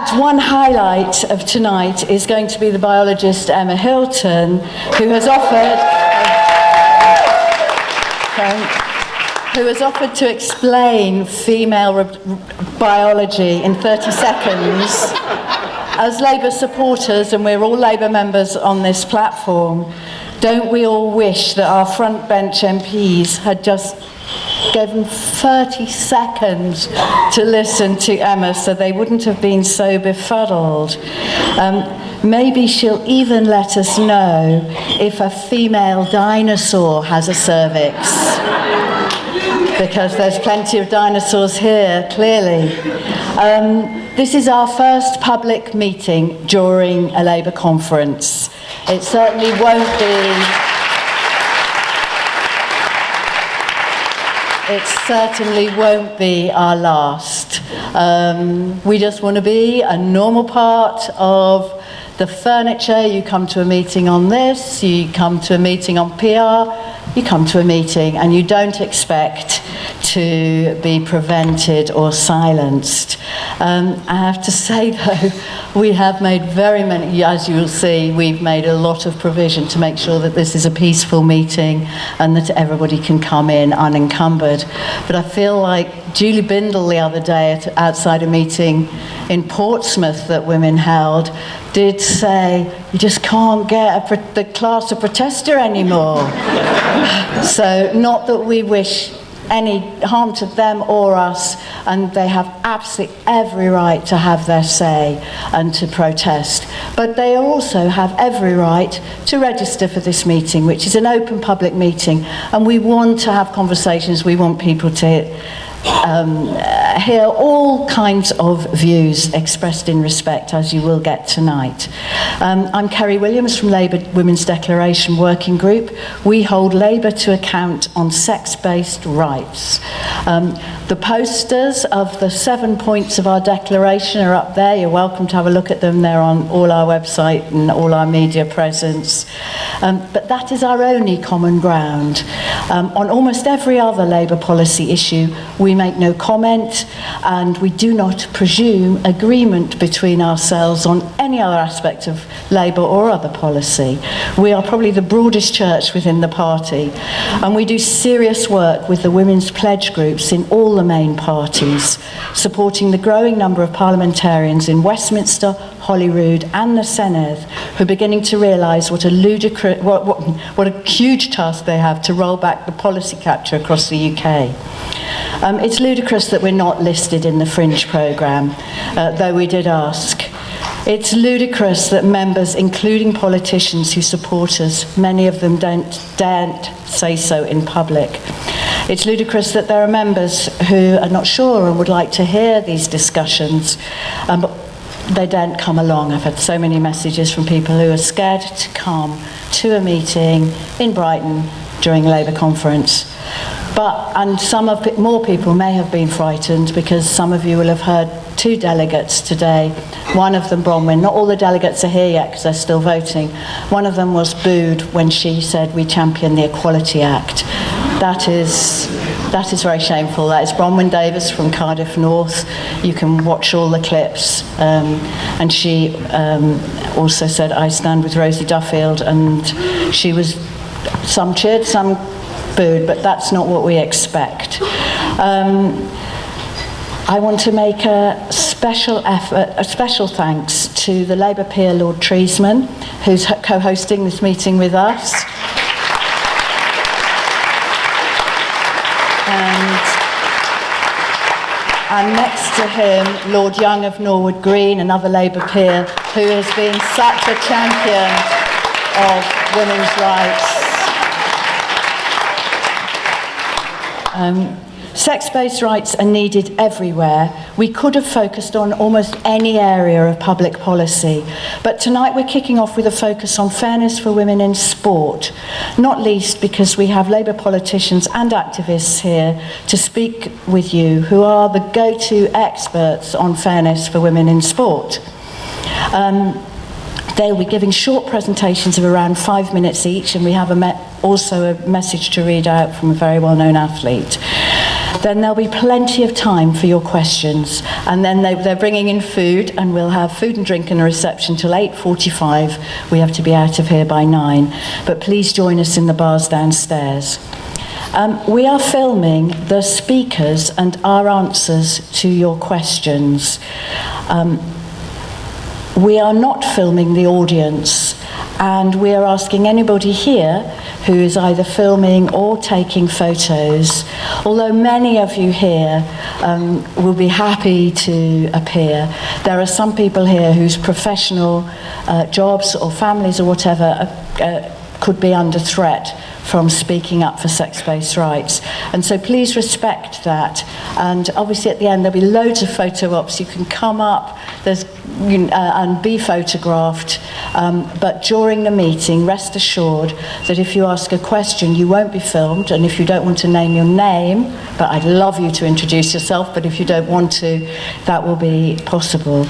fact, one highlight of tonight is going to be the biologist Emma Hilton, who has offered to explain female biology in 30 seconds. As Labour supporters, and we're all Labour members on this platform, don't we all wish that our front bench MPs had just given 30 seconds to listen to Emma so they wouldn't have been so befuddled? Maybe she'll even let us know if a female dinosaur has a cervix, because there's plenty of dinosaurs here, clearly. This is our first public meeting during a Labour conference. It certainly won't be... It certainly won't be our last. We just want to be a normal part of the furniture. You come to a meeting on this, you come to a meeting on PR, you come to a meeting and you don't expect to be prevented or silenced. I have to say though, we have made very many, as you will see, we've made a lot of provision to make sure that this is a peaceful meeting and that everybody can come in unencumbered. But I feel like Julie Bindle the other day outside a meeting in Portsmouth that women held did say, you just can't get the class of protester anymore. So not that we wish any harm to them or us, and they have absolutely every right to have their say and to protest. But they also have every right to register for this meeting, which is an open public meeting, and we want to have conversations. We want people to hear all kinds of views expressed in respect, as you will get tonight. I'm Ceri Williams from Labour Women's Declaration Working Group. We hold Labour to account on sex-based rights. The posters of the 7 points of our declaration are up there. You're welcome to have a look at them. They're on all our website and all our media presence. But that is our only common ground. On almost every other Labour policy issue, we make no comment, and we do not presume agreement between ourselves on any other aspect of Labour or other policy. We are probably the broadest church within the party, and we do serious work with the women's pledge groups in all the main parties, supporting the growing number of parliamentarians in Westminster, Holyrood and the Senedd who are beginning to realise what a ludicrous, what a huge task they have to roll back the policy capture across the UK. It's ludicrous that we're not listed in the Fringe programme, though we did ask. It's ludicrous that members, including politicians who support us, many of them daren't say so in public. It's ludicrous that there are members who are not sure and would like to hear these discussions, but they don't come along. I've had so many messages from people who are scared to come to a meeting in Brighton during a Labour conference. And more people may have been frightened, because some of you will have heard two delegates today. One of them, Bronwyn, not all the delegates are here yet because they're still voting. One of them was booed when she said we champion the Equality Act. That is very shameful. That is Bronwyn Davis from Cardiff North. You can watch all the clips. And she also said, I stand with Rosie Duffield, and she was, some cheered, some booed, but that's not what we expect. I want to make a special thanks to the Labour peer Lord Treesman, who's co-hosting this meeting with us. And next to him, Lord Young of Norwood Green, another Labour peer, who has been such a champion of women's rights. Sex-based rights are needed everywhere. We could have focused on almost any area of public policy, but tonight we're kicking off with a focus on fairness for women in sport, not least because we have Labour politicians and activists here to speak with you, who are the go-to experts on fairness for women in sport. They'll be giving short presentations of around 5 minutes each, and we have also a message to read out from a very well-known athlete. Then there'll be plenty of time for your questions. And then they're bringing in food, and we'll have food and drink and a reception till 8:45. We have to be out of here by 9. But please join us in the bars downstairs. We are filming the speakers and our answers to your questions. We are not filming the audience, and we are asking anybody here who is either filming or taking photos, although many of you here will be happy to appear. There are some people here whose professional jobs or families or whatever could be under threat from speaking up for sex-based rights. And so please respect that. And obviously at the end there'll be loads of photo ops. You can come up and be photographed. But during the meeting, rest assured that if you ask a question, you won't be filmed. And if you don't want to name your name, but I'd love you to introduce yourself, but if you don't want to, that will be possible.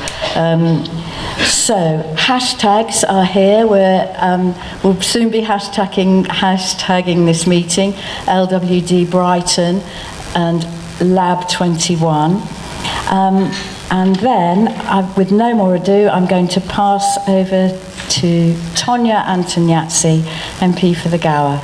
So hashtags are here. We'll soon be hashtagging this meeting, LWD Brighton and Lab 21. And then, with no more ado, I'm going to pass over to Tonya Antoniazzi, MP for the Gower.